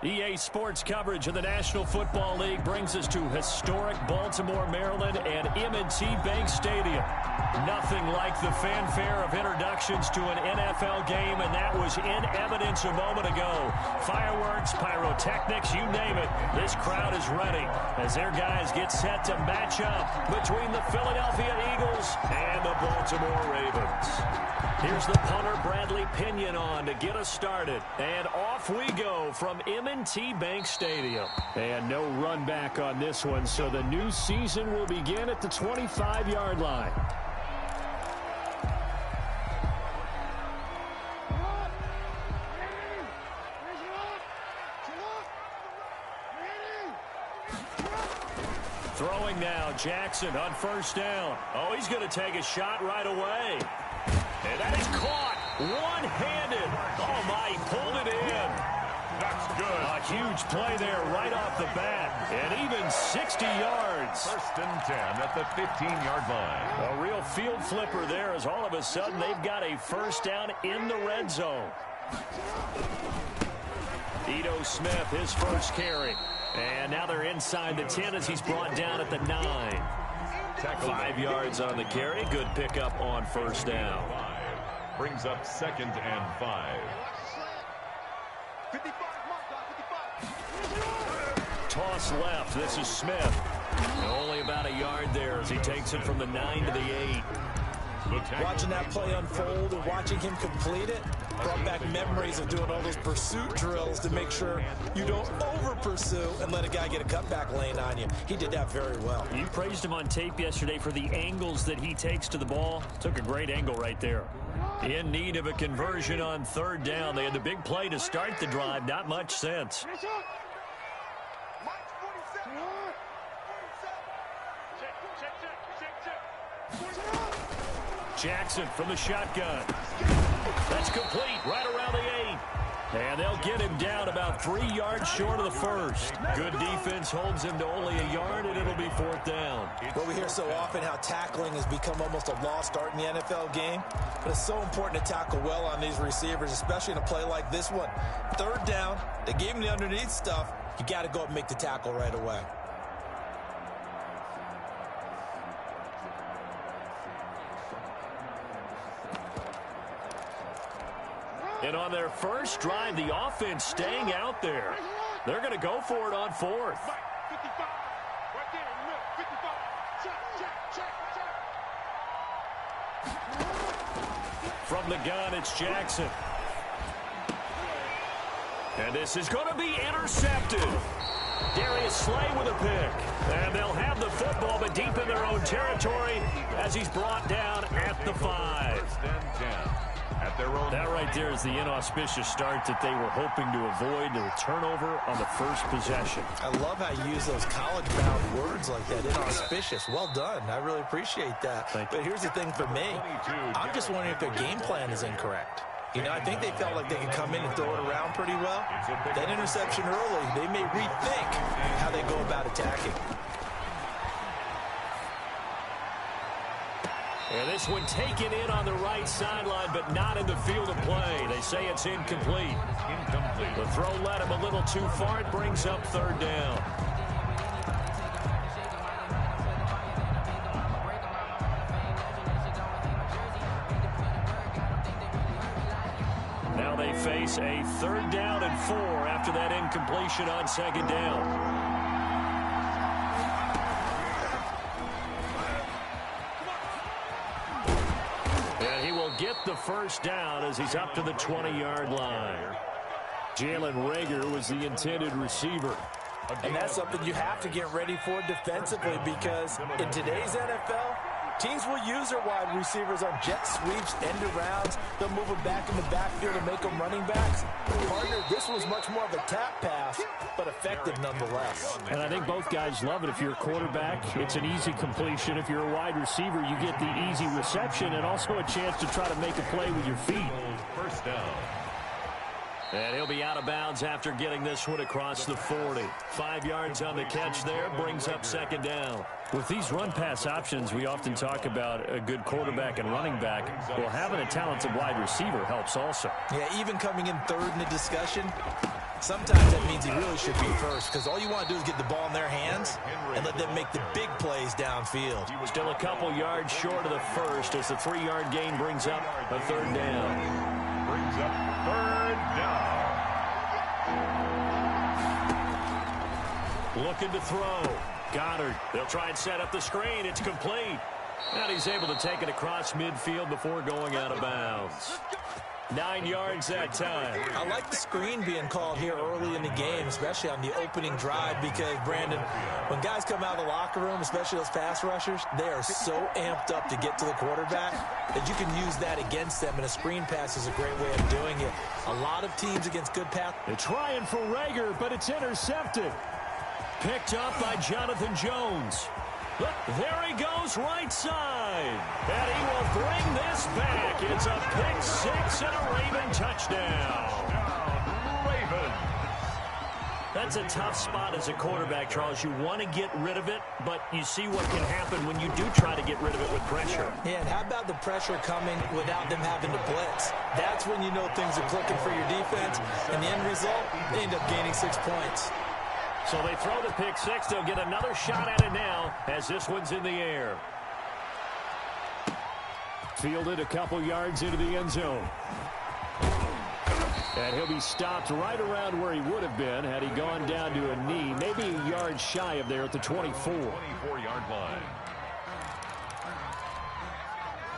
EA Sports coverage of the National Football League brings us to historic Baltimore, Maryland, and M&T Bank Stadium. Nothing like the fanfare of introductions to an NFL game, and that was in evidence a moment ago. Fireworks, pyrotechnics, you name it. This crowd is ready as their guys get set to match up between the Philadelphia Eagles and the Baltimore Ravens. Here's the punter, Bradley Pinion, on to get us started. And off we go from M&T Bank Stadium. And no run back on this one, so the new season will begin at the 25-yard line. Throwing now, Jackson on first down. Oh, he's going to take a shot right away. And that is caught one-handed. Oh, my, he pulled it in. That's good. A huge play there right off the bat. And even 60 yards. First and 10 at the 15-yard line. A real field flipper there as all of a sudden they've got a first down in the red zone. Ito Smith, his first carry. And now they're inside the 10 as he's brought down at the 9. 5 yards on the carry. Good pickup on first down. Brings up 2nd and 5. Toss left. This is Smith. Only about a yard there as he takes it from the 9 to the 8. Watching that play unfold and watching him complete it brought back memories of doing all those pursuit drills to make sure you don't over-pursue and let a guy get a cutback lane on you. He did that very well. You praised him on tape yesterday for the angles that he takes to the ball. Took a great angle right there. In need of a conversion on third down. They had the big play to start the drive. Not much sense. Jackson from the shotgun. That's complete right around the 8. And they'll get him down about 3 yards short of the first. Good defense holds him to only a yard, and it'll be fourth down. Well, we hear so often how tackling has become almost a lost art in the NFL game. But it's so important to tackle well on these receivers, especially in a play like this one. Third down, they gave him the underneath stuff. You got to go up and make the tackle right away. And on their first drive, the offense staying out there. They're going to go for it on fourth. From the gun, it's Jackson. And this is going to be intercepted. Darius Slay with a pick. And they'll have the football, but deep in their own territory as he's brought down at the 5. First and 10. That right there is the inauspicious start that they were hoping to avoid, the turnover on the first possession. I love how you use those college-bound words like that, inauspicious. Well done. I really appreciate that. But here's the thing for me. I'm just wondering if their game plan is incorrect. You know, I think they felt like they could come in and throw it around pretty well. That interception early, they may rethink how they go about attacking. And this one taken in on the right sideline, but not in the field of play. They say it's incomplete. The throw led him a little too far. It brings up third down. Now they face a 3rd down and 4 after that incompletion on 2nd down. Get the first down as he's up to the 20-yard line. Jalen Reagor was the intended receiver. And that's something you have to get ready for defensively because in today's NFL, teams will use their wide receivers on jet sweeps, end arounds. They'll move them back in the backfield and make them running backs. Partner, this was much more of a tap pass, but effective nonetheless. And I think both guys love it. If you're a quarterback, it's an easy completion. If you're a wide receiver, you get the easy reception and also a chance to try to make a play with your feet. First down. And he'll be out of bounds after getting this one across the 40. 5 yards on the catch there, brings up 2nd down. With these run-pass options, we often talk about a good quarterback and running back. Well, having a talented wide receiver helps also. Yeah, even coming in third in the discussion, Sometimes that means he really should be first, because all you want to do is get the ball in their hands and let them make the big plays downfield. Still a couple yards short of the first as the 3-yard gain brings up a third down. Brings up third down. Looking to throw. Goddard. They'll try and set up the screen. It's complete. And he's able to take it across midfield before going out of bounds. 9 yards that time. I like the screen being called here early in the game, especially on the opening drive, because, Brandon, when guys come out of the locker room, especially those pass rushers, they are so amped up to get to the quarterback that you can use that against them, and a screen pass is a great way of doing it. A lot of teams against good pass. They're trying for Rager, but it's intercepted. Picked up by Jonathan Jones. Look, there he goes right side. And he will bring this back. It's a pick six and a Raven touchdown. Ravens. That's a tough spot as a quarterback, Charles. You want to get rid of it, but you see what can happen when you do try to get rid of it with pressure. Yeah, and how about the pressure coming without them having to blitz? That's when you know things are clicking for your defense, and the end result, they end up gaining 6 points. So they throw the pick six. They'll get another shot at it now as this one's in the air. Fielded a couple yards into the end zone. And he'll be stopped right around where he would have been had he gone down to a knee, maybe a yard shy of there at the 24. 24-yard line.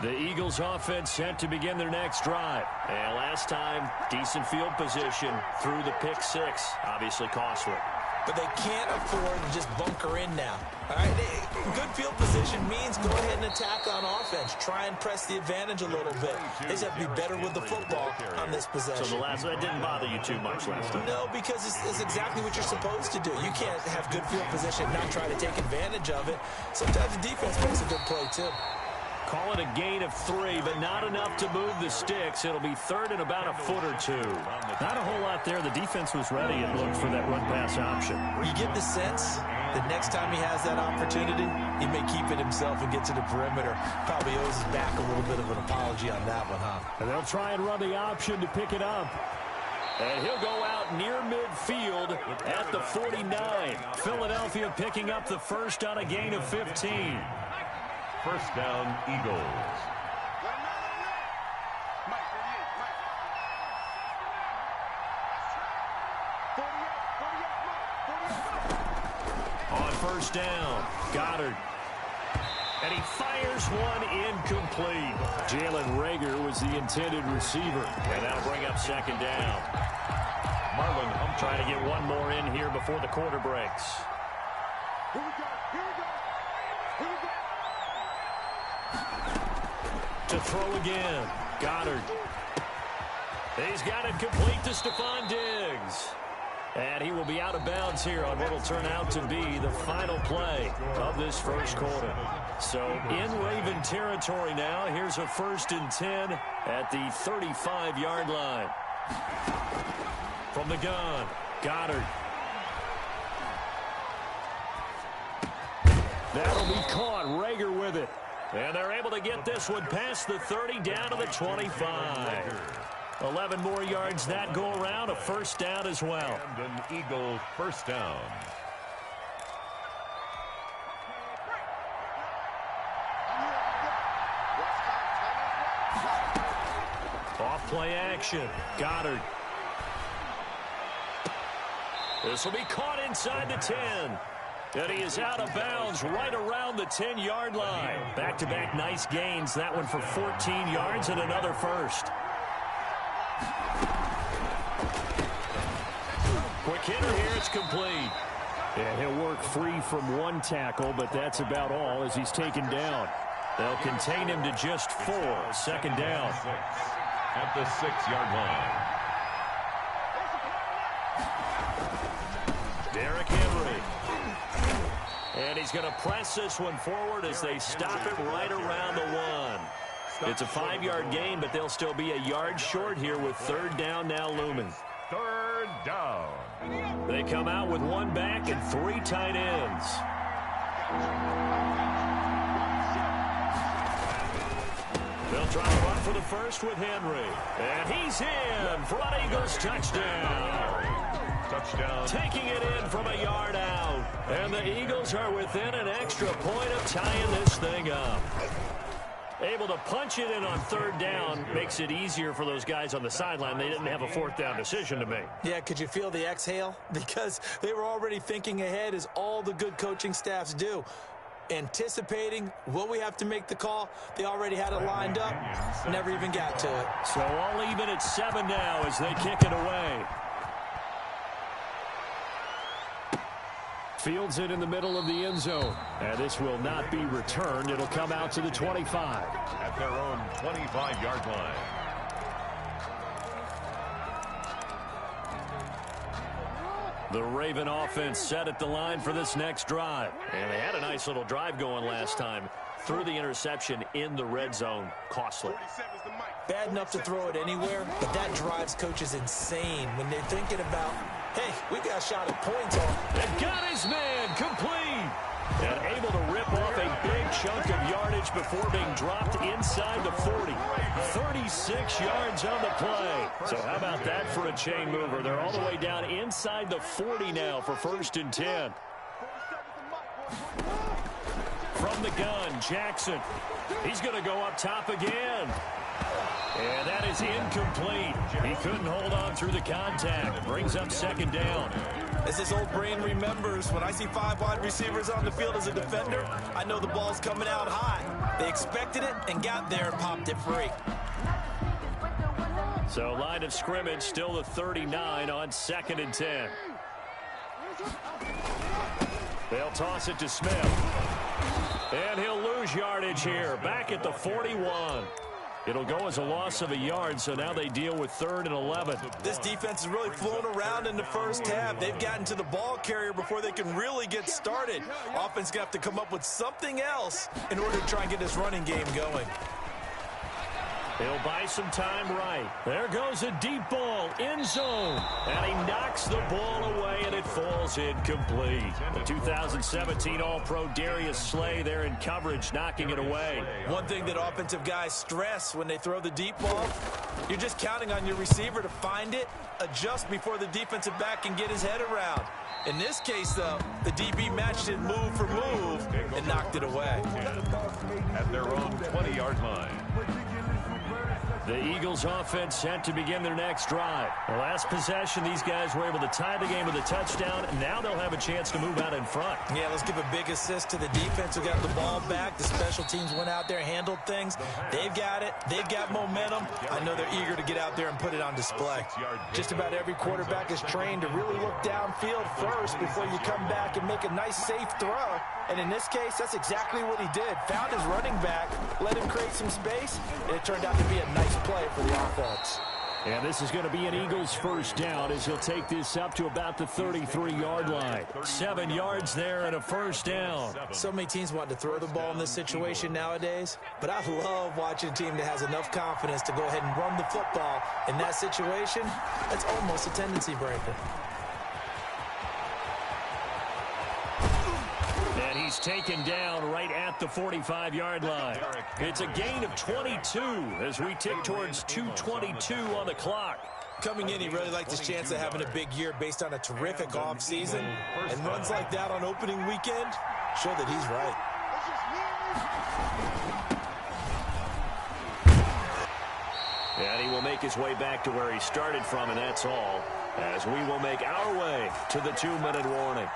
The Eagles offense set to begin their next drive. And last time, decent field position through the pick six. Obviously costly. But they can't afford to just bunker in now. All right, good field position means go ahead and attack on offense. Try and press the advantage a little bit. They just have to be better with the football on this possession. So that didn't bother you too much last time? No, because it's exactly what you're supposed to do. You can't have good field position and not try to take advantage of it. Sometimes the defense makes a good play, too. Call it a gain of 3, but not enough to move the sticks. It'll be third and about a foot or two. Not a whole lot there. The defense was ready and looked for that run-pass option. You get the sense that next time he has that opportunity, he may keep it himself and get to the perimeter. Probably owes his back a little bit of an apology on that one, huh? And they'll try and run the option to pick it up. And he'll go out near midfield at the 49. Philadelphia picking up the first on a gain of 15. First down, Eagles. On first down, Goddard. And he fires one incomplete. Jalen Rager was the intended receiver. And that'll bring up second down. Marlon Hump trying to get one more in here before the quarter breaks. To throw again, Goddard. He's got it complete to Stephon Diggs. And he will be out of bounds here on what will turn out to be the final play of this first quarter. So in Raven territory now, here's a 1st and 10 at the 35-yard line. From the gun, Goddard. That'll be caught. Rager with it. And they're able to get this one past the 30 down to the 25. 11 more yards that go around, a first down as well. And an Eagle first down. Off play action. Goddard. This will be caught inside the 10. And he is out of bounds right around the 10-yard line. Back-to-back nice gains. That one for 14 yards and another first. Quick hitter here. It's complete. And he'll work free from one tackle, but that's about all as he's taken down. They'll contain him to just 4. Second down. At the 6-yard line. Derrick Henry. And he's going to press this one forward as they stop it right around the 1. It's a 5-yard gain, but they'll still be a yard short here with third down now looming. Third down. They come out with one back and 3 tight ends. They'll try to run for the first with Henry. And he's in for an Eagles touchdown. Touchdown. Taking it in from a yard out. And the Eagles are within an extra point of tying this thing up. Able to punch it in on third down makes it easier for those guys on the sideline. They didn't have a fourth down decision to make. Yeah, could you feel the exhale? Because they were already thinking ahead, as all the good coaching staffs do. Anticipating what we have to make the call. They already had it lined up. Never even got to it. So all even at 7 now as they kick it away. Fields it in the middle of the end zone. And this will not be returned. It'll come out to the 25. At their own 25-yard line. The Raven offense set at the line for this next drive. And they had a nice little drive going last time. Threw the interception in the red zone. Costly. Bad enough to throw it anywhere, but that drives coaches insane when they're thinking about, hey, we got a shot at points on. And got his man complete. And able to rip off a big chunk of yardage before being dropped inside the 40. 36 yards on the play. So how about that for a chain mover? They're all the way down inside the 40 now for 1st and 10. From the gun, Jackson. He's going to go up top again. And that is incomplete. He couldn't hold on through the contact. Brings up 2nd down. As his old brain remembers, when I see 5 wide receivers on the field as a defender, I know the ball's coming out high. They expected it and got there and popped it free. So line of scrimmage still the 39 on 2nd and 10. They'll toss it to Smith. And he'll lose yardage here. Back at the 41. It'll go as a loss of a yard, so now they deal with 3rd and 11. This defense has really flown around in the first half. They've gotten to the ball carrier before they can really get started. Offense going to have to come up with something else in order to try and get this running game going. He'll buy some time right. There goes a deep ball, end zone. And he knocks the ball away, and it falls incomplete. The 2017 All-Pro Darius Slay there in coverage, knocking it away. One thing that offensive guys stress when they throw the deep ball, you're just counting on your receiver to find it, adjust before the defensive back can get his head around. In this case, though, the DB matched it move for move and knocked it away. At their own 20-yard line. The Eagles offense set to begin their next drive. The last possession, these guys were able to tie the game with a touchdown. Now they'll have a chance to move out in front. Yeah, let's give a big assist to the defense who got the ball back. The special teams went out there, handled things. They've got it. They've got momentum. I know they're eager to get out there and put it on display. Just about every quarterback is trained to really look downfield first before you come back and make a nice, safe throw. And in this case, that's exactly what he did. Found his running back, let him create some space, and it turned out to be a nice play for the offense. And this is going to be an Eagles 1st down as he'll take this up to about the 33-yard line. 7 yards there and a 1st down. So many teams want to throw the ball in this situation nowadays, but I love watching a team that has enough confidence to go ahead and run the football. In that situation, that's almost a tendency breaker. And he's taken down right at the 45-yard line. It's a gain of 22 as we tick towards 2:22 on the clock. Coming in, he really liked his chance of having a big year based on a terrific offseason. And runs like that on opening weekend show that he's right. And he will make his way back to where he started from, and that's all, as we will make our way to the 2-minute warning.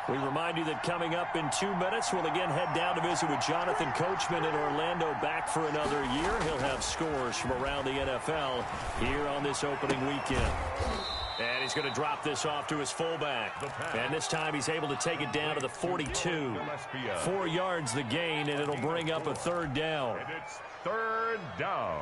We remind you that coming up in 2 minutes, we'll again head down to visit with Jonathan Coachman in Orlando, back for another year. He'll have scores from around the NFL here on this opening weekend. And he's going to drop this off to his fullback. And this time he's able to take it down to the 42. 4 yards the gain, and it'll bring up a 3rd down. And it's 3rd down.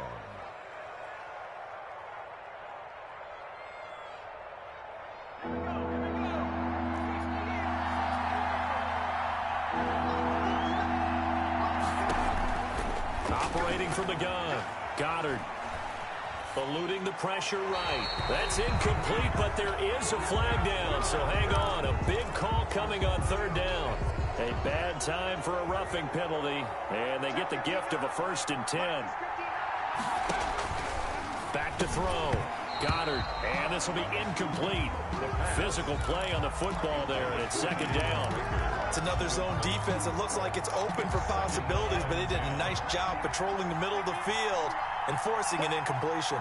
Operating from the gun, Goddard. Eluding the pressure right. That's incomplete, but there is a flag down, so hang on. A big call coming on 3rd down. A bad time for a roughing penalty, and they get the gift of a 1st and 10. Back to throw. Goddard, and this will be incomplete. Physical play on the football there, and it's 2nd down. It's another zone defense. It looks like it's open for possibilities, but they did a nice job patrolling the middle of the field and forcing an incompletion.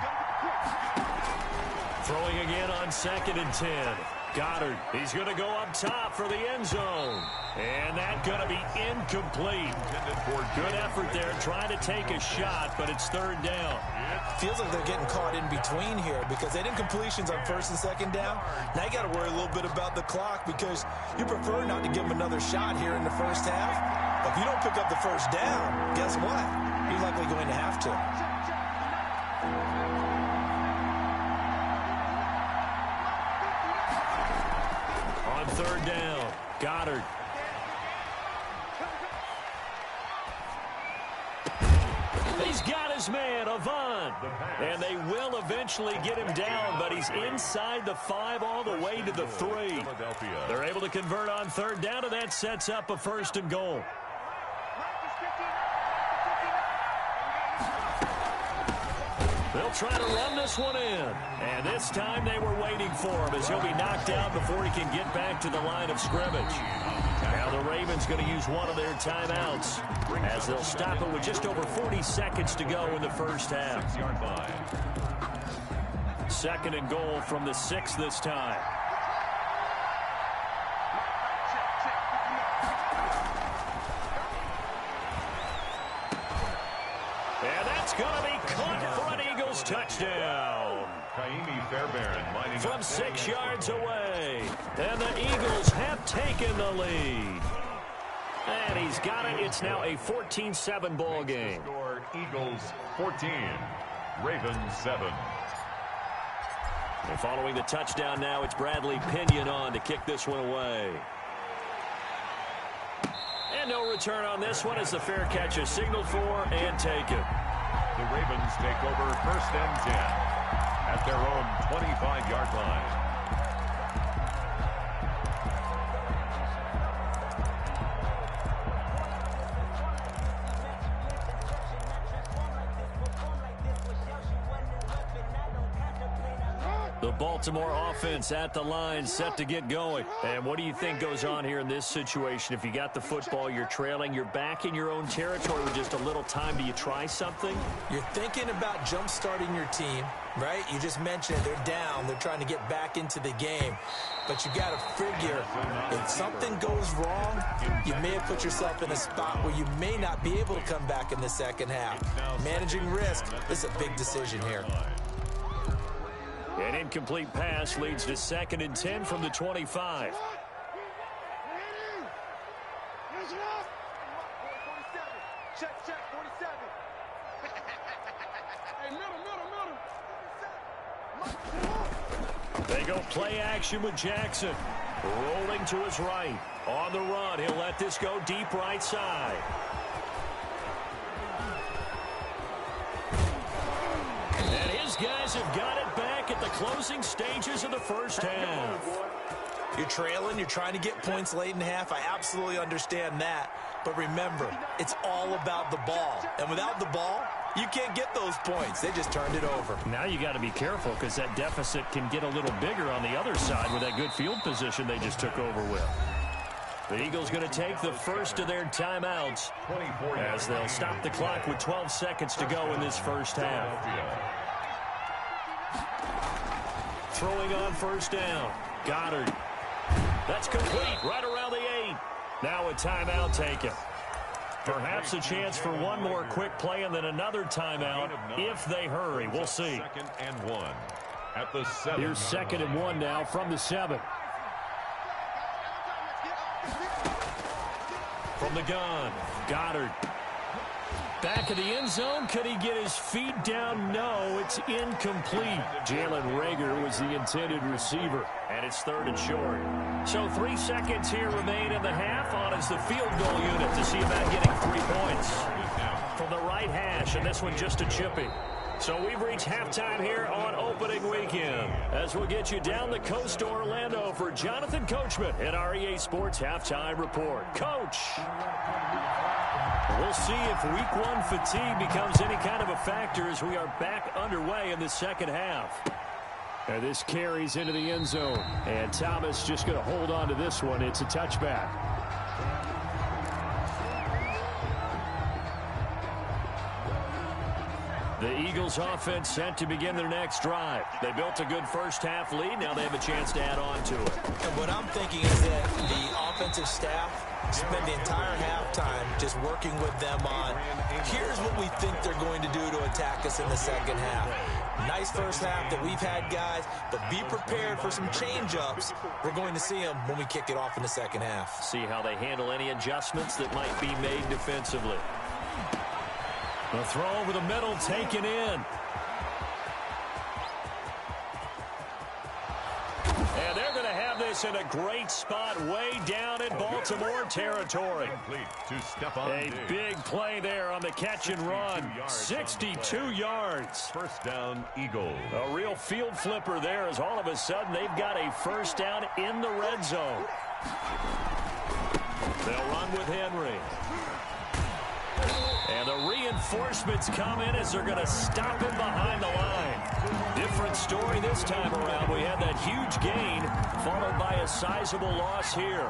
Throwing again on 2nd and 10. Goddard, he's going to go up top for the end zone. And that's going to be incomplete. Good effort there trying to take a shot, but it's 3rd down. Feels like they're getting caught in between here because they had incompletions on 1st and 2nd down. Now you got to worry a little bit about the clock because you prefer not to give them another shot here in the 1st half. But if you don't pick up the 1st down, guess what? You're likely going to have to. On 3rd down, Goddard. He's got his man, Avant. And they will eventually get him down, but he's inside the 5 all the way to the 3. They're able to convert on 3rd down, and that sets up a 1st and goal. They'll try to run this one in. And this time they were waiting for him as he'll be knocked out before he can get back to the line of scrimmage. Now the Ravens going to use one of their timeouts as they'll stop it with just over 40 seconds to go in the 1st half. 2nd and goal from the 6 this time. And that's going to be caught for an Eagles touchdown. From 6 yards away. And the Eagles have taken the lead. And he's got it. It's now a 14-7 ball game. Eagles 14, Ravens 7. And following the touchdown now, it's Bradley Pinion on to kick this one away. And no return on this one as the fair catch is signaled for and taken. The Ravens take over 1st and 10 at their own 25-yard line. The Baltimore offense at the line, set to get going. And what do you think goes on here in this situation? If you got the football, you're trailing, you're back in your own territory with just a little time. Do you try something? You're thinking about jump-starting your team, right? You just mentioned they're down. They're trying to get back into the game. But you got to figure if something goes wrong, you may have put yourself in a spot where you may not be able to come back in the 2nd half. Managing risk, this is a big decision here. An incomplete pass leads to 2nd and 10 from the 25. They go play action with Jackson. Rolling to his right. On the run, he'll let this go deep right side. And his guys have got it back at the closing stages of the 1st half. You're trailing, you're trying to get points late in half. I absolutely understand that. But remember, it's all about the ball. And without the ball, you can't get those points. They just turned it over. Now you got to be careful because that deficit can get a little bigger on the other side with that good field position they just took over with. The Eagles going to take the first of their timeouts as they'll stop the clock with 12 seconds to go in this 1st half. Throwing on 1st down. Goddard. That's complete right around the 8. Now a timeout taken. Perhaps a chance for one more quick play and then another timeout if they hurry. We'll see. 2nd and 1 at the 7. Here's 2nd and 1 now from the 7. From the gun, Goddard. Back of the end zone. Could he get his feet down? No, it's incomplete. Jalen Reagor was the intended receiver, and it's 3rd and short. So 3 seconds here remain in the half on as the field goal unit to see about getting 3 points. From the right hash, and this one just a chippy. So we've reached halftime here on opening weekend as we'll get you down the coast to Orlando for Jonathan Coachman in our EA Sports Halftime Report. Coach, we'll see if Week 1 fatigue becomes any kind of a factor as we are back underway in the second half. And this carries into the end zone. And Thomas just going to hold on to this one. It's a touchback. The Eagles offense set to begin their next drive. They built a good first half lead. Now they have a chance to add on to it. And what I'm thinking is that the offensive staff spend the entire halftime just working with them on, here's what we think they're going to do to attack us in the second half. Nice first half that we've had, guys, but be prepared for some change-ups. We're going to see them when we kick it off in the second half. See how they handle any adjustments that might be made defensively. The throw over the middle taken in. And they're going to have this in a great spot way down in Baltimore territory. A big play there on the catch and run. 62 yards. First down, Eagles. A real field flipper there as all of a sudden they've got a first down in the red zone. They'll run with Henry. And the reinforcements come in as they're going to stop him behind the line. Different story this time around. We had that huge gain followed by a sizable loss here.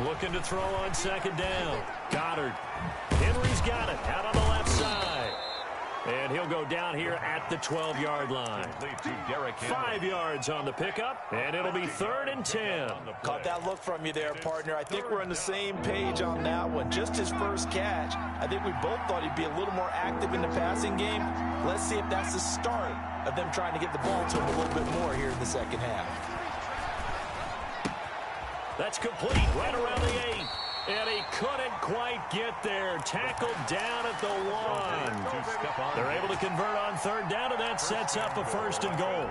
Looking to throw on second down. Goddard. Henry's got it out on the left side. And he'll go down here at the 12-yard line. 5 yards on the pickup, and it'll be 3rd and 10. Caught that look from you there, partner. I think we're on the same page on that one. Just his first catch. I think we both thought he'd be a little more active in the passing game. Let's see if that's the start of them trying to get the ball to him a little bit more here in the second half. That's complete right around the 8. And he couldn't quite get there. Tackled down at the 1. They're able to convert on 3rd down, and that sets up a 1st and goal.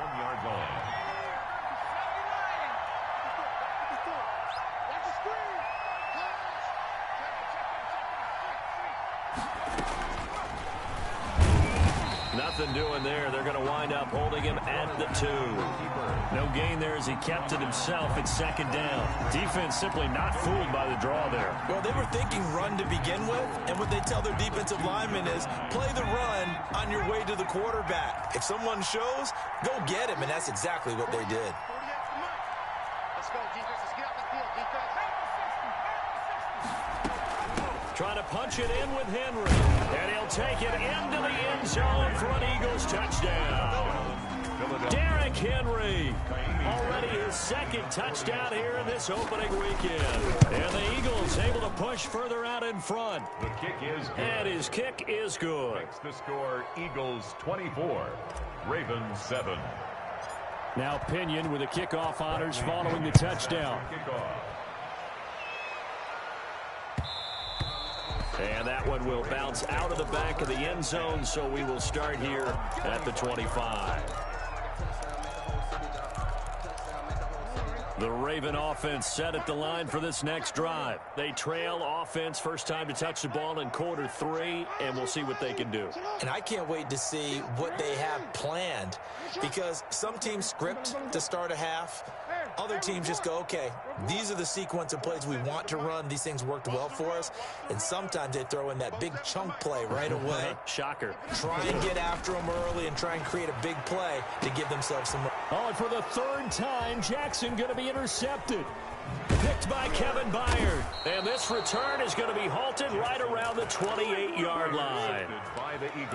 Nothing doing there. They're going to wind up holding him at the 2. No gain there as he kept it himself at 2nd down. Defense simply not fooled by the draw there. Well, they were thinking run to begin with, and what they tell their defensive linemen is play the run on your way to the quarterback. If someone shows, go get him, and that's exactly what they did. Let's go, defense. Let's get out the field, defense. Trying to punch it in with Henry. And he'll take it into the end zone for an Eagles touchdown. Derrick Henry, already his 2nd touchdown here in this opening weekend. And the Eagles able to push further out in front. The kick is good. And his kick is good. Makes the score Eagles 24, Ravens 7. Now Pinion with the kickoff honors following the touchdown. And that one will bounce out of the back of the end zone, so we will start here at the 25. The Raven offense set at the line for this next drive. They trail offense, first time to touch the ball in quarter 3, and we'll see what they can do. And I can't wait to see what they have planned, because some teams script to start a half. Other teams just go, okay, these are the sequence of plays we want to run. These things worked well for us. And sometimes they throw in that big chunk play right away. Shocker. Try and get after them early and try and create a big play to give themselves some. Oh, and for the 3rd time, Jackson going to be intercepted. Picked by Kevin Byard. And this return is going to be halted right around the 28-yard line.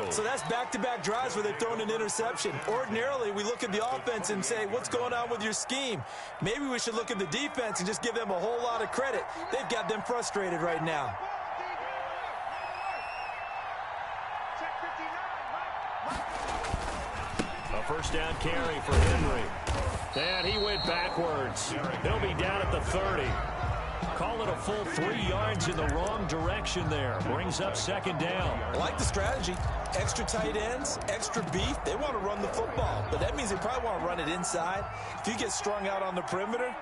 So that's back-to-back drives where they've thrown an interception. Ordinarily, we look at the offense and say, what's going on with your scheme? Maybe we should look at the defense and just give them a whole lot of credit. They've got them frustrated right now. A first down carry for Henry. And he went backwards. He'll be down at the 30. Call it a full 3 yards in the wrong direction there. Brings up 2nd down. I like the strategy. Extra tight ends, extra beef. They want to run the football, but that means they probably want to run it inside. If you get strung out on the perimeter,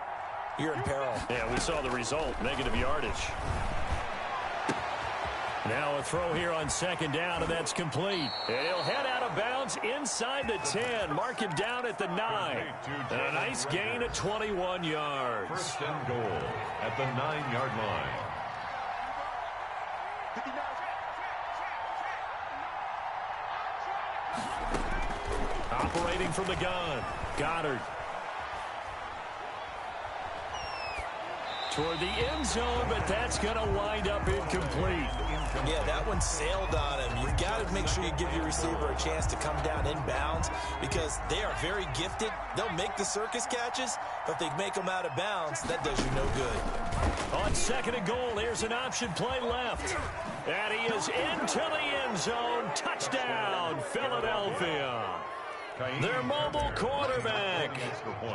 you're in peril. Yeah, we saw the result, negative yardage. Now a throw here on second down, and that's complete. And he'll head out of bounds inside the 10. Mark him down at the 9. And a nice gain at 21 yards. First and goal at the 9-yard line. Operating from the gun, Goddard. Toward the end zone, but that's going to wind up incomplete. Yeah, that one sailed on him. You've got to make sure you give your receiver a chance to come down inbounds because they are very gifted. They'll make the circus catches, but if they make them out of bounds, that does you no good. On second and goal, here's an option play left. And he is into the end zone. Touchdown, Philadelphia. Their mobile quarterback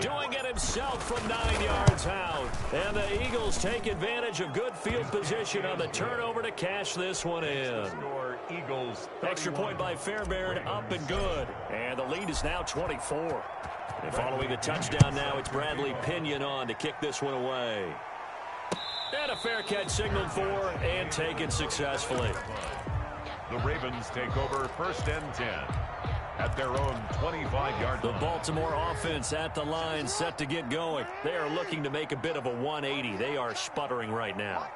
doing it himself from 9 yards out. And the Eagles take advantage of good field position on the turnover to cash this one in. Extra point by Fairbairn, up and good. And the lead is now 24. And following the touchdown now, it's Bradley Pinion on to kick this one away. And a fair catch signaled for and taken successfully. The Ravens take over first and 10. At their own 25-yard line. The Baltimore offense at the line, set to get going. They are looking to make a bit of a 180. They are sputtering right now.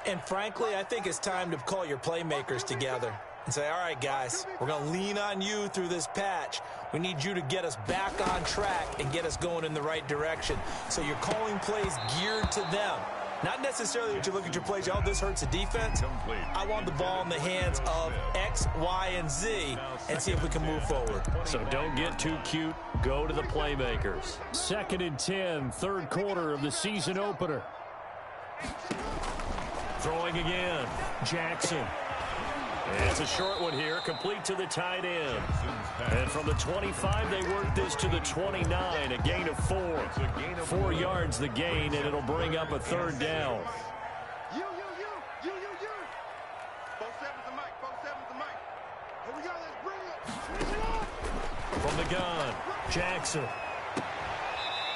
And frankly, I think it's time to call your playmakers together and say, all right, guys, we're going to lean on you through this patch. We need you to get us back on track and get us going in the right direction. So you're calling plays geared to them. Not necessarily that you look at your plays, oh, this hurts the defense. I want the ball in the hands of X, Y, and Z and see if we can move forward. So don't get too cute. Go to the playmakers. Second and 10, third quarter of the season opener. Throwing again, Jackson. It's a short one here, complete to the tight end. And from the 25, they work this to the 29, a gain of 4. 4 yards the gain, and it'll bring up a third down. You. Both sevens the mic. Here we go, let's bring it. From the gun, Jackson.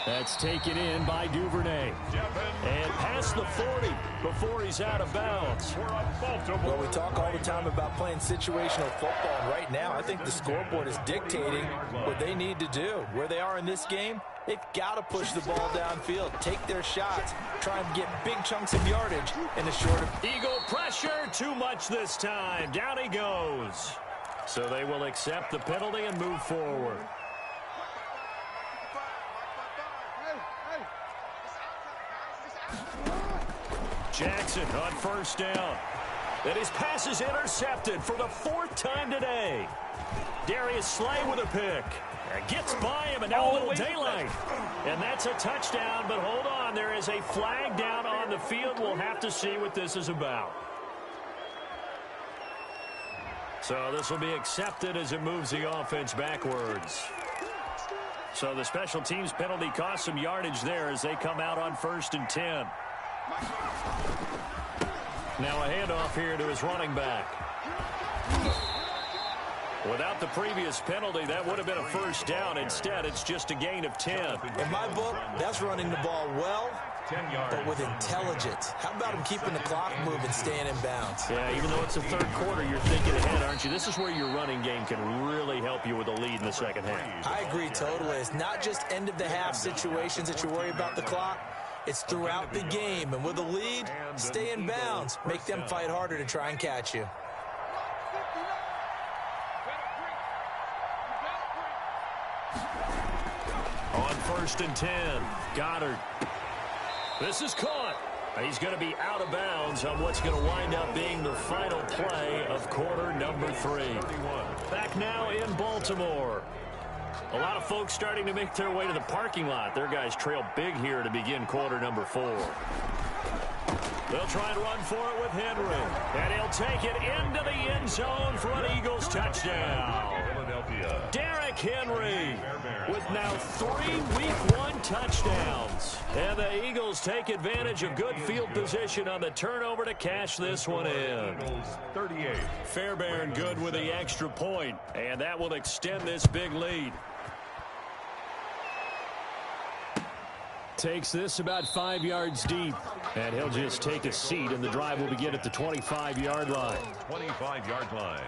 That's taken in by Duvernay. And past the 40 before he's out of bounds. Well, we talk all the time about playing situational football. And right now, I think the scoreboard is dictating what they need to do. Where they are in this game, they've got to push the ball downfield, take their shots, try and get big chunks of yardage in the shorter. Eagle pressure, too much this time. Down he goes. So they will accept the penalty and move forward. Jackson on first down. And his pass is intercepted for the 4th time today. Darius Slay with a pick. Gets by him, and now a little daylight. And that's a touchdown, but hold on. There is a flag down on the field. We'll have to see what this is about. So this will be accepted as it moves the offense backwards. So the special teams penalty cost some yardage there as they come out on first and 10. Now a handoff here to his running back. Without the previous penalty, that would have been a first down. Instead, it's just a gain of 10. In my book, that's running the ball well, but with intelligence. How about him keeping the clock moving, staying in bounds? Yeah, even though it's the third quarter, you're thinking ahead, aren't you? This is where your running game can really help you with a lead in the second half. I agree totally. It's not just end-of-the-half situations that you worry about the clock. It's throughout the game. And with a lead, stay in bounds. Make them fight harder to try and catch you. On first and 10, Goddard. This is caught. He's going to be out of bounds on what's going to wind up being the final play of quarter number 3. Back now in Baltimore. A lot of folks starting to make their way to the parking lot. Their guys trail big here to begin quarter number 4. They'll try and run for it with Henry. And he'll take it into the end zone for an Eagles touchdown. Derrick Henry with now 3 Week 1 touchdowns. And the Eagles take advantage of good field position on the turnover to cash this one in. 38. Fairbairn good with the extra point, and that will extend this big lead. takes this about 5 yards deep. And he'll just take a seat, and the drive will begin at the 25-yard line. 25-yard line.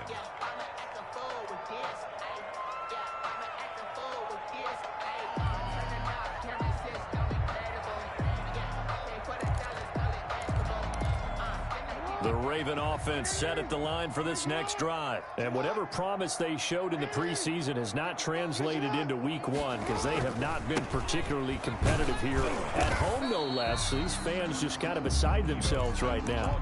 The Raven offense set at the line for this next drive. And whatever promise they showed in the preseason has not translated into week one because they have not been particularly competitive here at home, no less. So these fans just kind of beside themselves right now.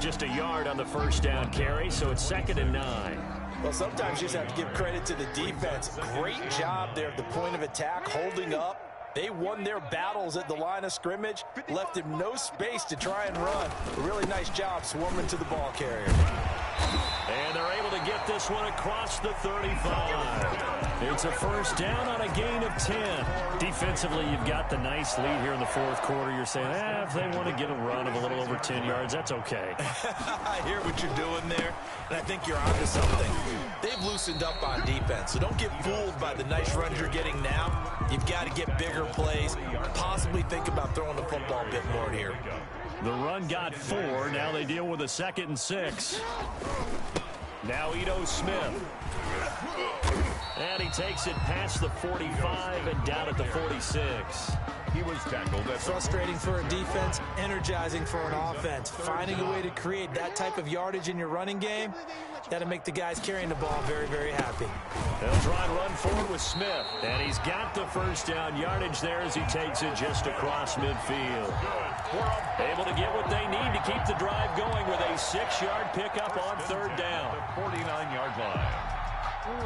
Just a yard on the first down carry, so it's 2nd and 9. Well, sometimes you just have to give credit to the defense. Great job there at the point of attack, holding up. They won their battles at the line of scrimmage, left him no space to try and run. A really nice job swarming to the ball carrier. And they're able to get this one across the 35. It's a first down on a gain of 10. Defensively, you've got the nice lead here in the fourth quarter. You're saying, if they want to get a run of a little over 10 yards, that's okay. I hear what you're doing there, and I think you're onto something. They've loosened up on defense, so don't get fooled by the nice runs you're getting now. You've got to get bigger plays, possibly think about throwing the football a bit more here. The run got 4. Now they deal with a 2nd and 6. Now Ito Smith. And he takes it past the 45 and down at the 46. He was tackled. That's frustrating for a defense, energizing for an offense. Finding a way to create that type of yardage in your running game, that'll make the guys carrying the ball very, very happy. They'll try and run forward with Smith. And he's got the first down yardage there as he takes it just across midfield. Able to get what they need to keep the drive going with a 6-yard pickup on 3rd down. 49-yard line.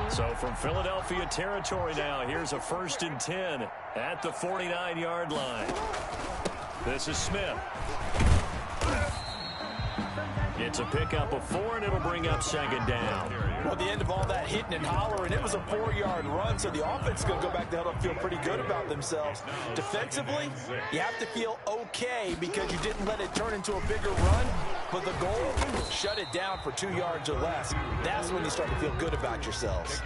So from Philadelphia territory now, here's a 1st and 10 at the 49-yard line. This is Smith. It's a pickup of 4, and it'll bring up 2nd down. Well, the end of all that hitting and hollering, it was a 4-yard run, so the offense is going to go back to huddle and feel pretty good about themselves. Defensively, you have to feel okay because you didn't let it turn into a bigger run, but the goal, shut it down for 2 yards or less. That's when you start to feel good about yourselves.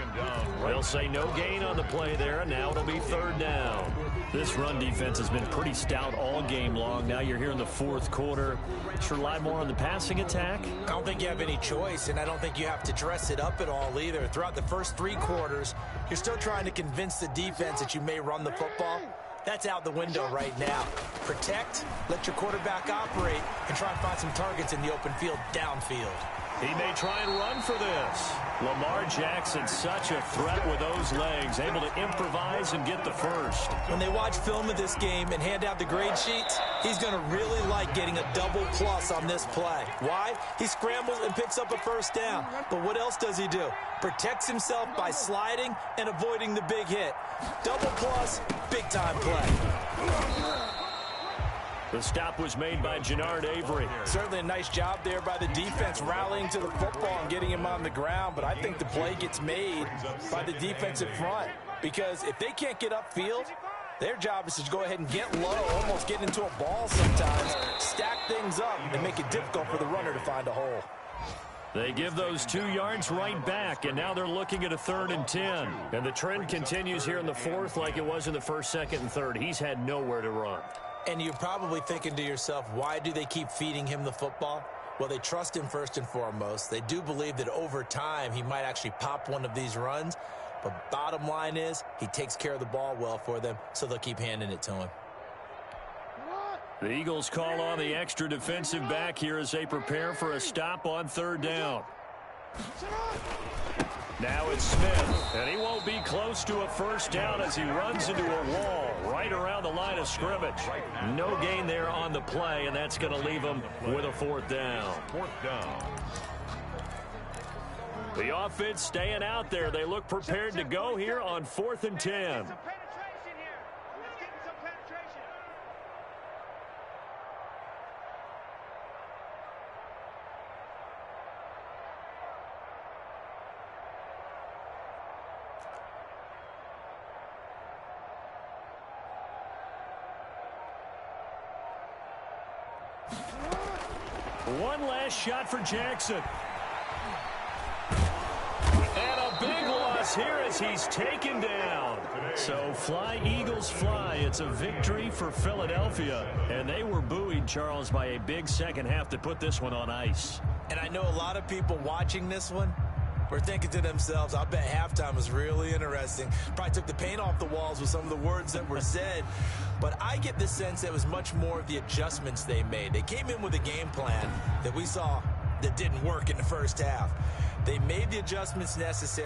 They'll say no gain on the play there, and now it'll be 3rd down. This run defense has been pretty stout all game long. Now you're here in the fourth quarter. Should rely more on the passing attack? I don't think you have any choice, and I don't think you have to dress it up at all either. Throughout the first 3 quarters, you're still trying to convince the defense that you may run the football. That's out the window right now. Protect, let your quarterback operate, and try and find some targets in the open field downfield. He may try and run for this. Lamar Jackson, such a threat with those legs, able to improvise and get the first. When they watch film of this game and hand out the grade sheets, he's going to really like getting a double plus on this play. Why? He scrambles and picks up a first down. But what else does he do? Protects himself by sliding and avoiding the big hit. Double plus, big time play. The stop was made by Jannard Avery. Certainly a nice job there by the defense rallying to the football and getting him on the ground, but I think the play gets made by the defensive front because if they can't get upfield, their job is to go ahead and get low, almost get into a ball sometimes, stack things up, and make it difficult for the runner to find a hole. They give those 2 yards right back, and now they're looking at a 3rd and 10. And the trend continues here in the fourth like it was in the first, second, and third. He's had nowhere to run. And you're probably thinking to yourself, why do they keep feeding him the football? Well, they trust him first and foremost. They do believe that over time he might actually pop one of these runs. But bottom line is he takes care of the ball well for them, so they'll keep handing it to him. The Eagles call on the extra defensive back here as they prepare for a stop on 3rd down. Now it's Smith, and he won't be close to a first down as he runs into a wall right around the line of scrimmage. No gain there on the play, and that's going to leave him with a 4th down. 4th down. The offense staying out there. They look prepared to go here on 4th and 10. One last shot for Jackson. And a big loss miss here as he's taken down. So fly, Eagles, fly. It's a victory for Philadelphia. And they were buoyed, Charles, by a big second half that put this one on ice. And I know a lot of people watching this one were thinking to themselves, I bet halftime was really interesting. Probably took the paint off the walls with some of the words that were said. But I get the sense that it was much more of the adjustments they made. They came in with a game plan that we saw that didn't work in the first half. They made the adjustments necessary.